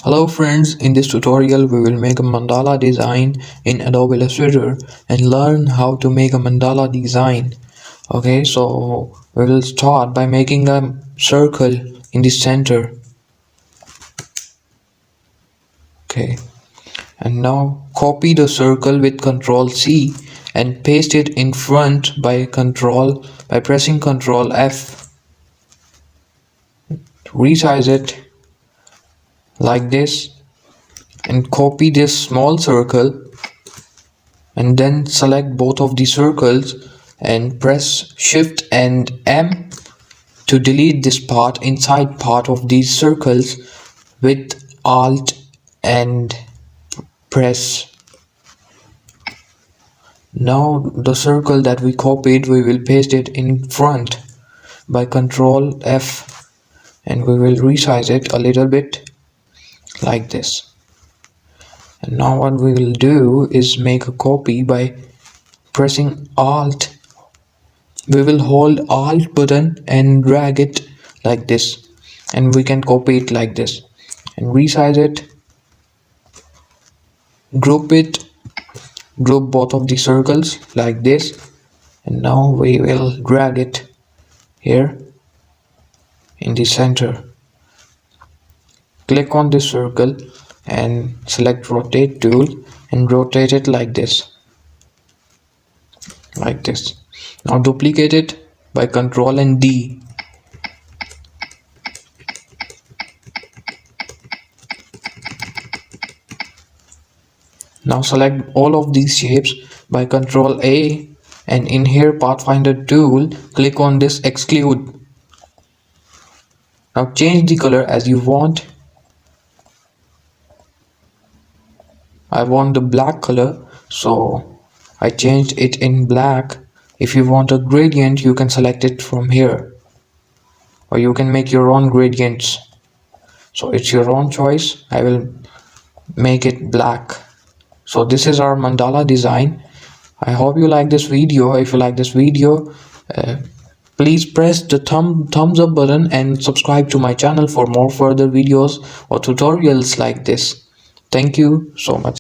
Hello friends, in this tutorial we will make a mandala design in Adobe Illustrator and learn how to make a mandala design. Okay, so we will start by making a circle in the center. Okay, and now copy the circle with Ctrl C and paste it in front by pressing Ctrl F. Resize it like this and copy this small circle and then select both of the circles and press Shift and M to delete this part inside part of these circles with Alt and press. Now the circle that we copied, we will paste it in front by Ctrl F and we will resize it a little bit like this. And now what we will do is make a copy by pressing Alt. We will hold Alt button and drag it like this, and we can copy it like this and resize it, group both of the circles like this, and now we will drag it here in the center. Click on this circle and select rotate tool and rotate it like this. Now duplicate it by Ctrl and D. Now select all of these shapes by Ctrl A and in here Pathfinder tool, click on this exclude. Now change the color as you want. I want the black color, so I changed it in black. If you want a gradient, you can select it from here, or you can make your own gradients. So it's your own choice. I will make it black. So this is our mandala design. I hope you like this video. If you like this video, please press the thumbs up button and subscribe to my channel for more further videos or tutorials like this. Thank you so much.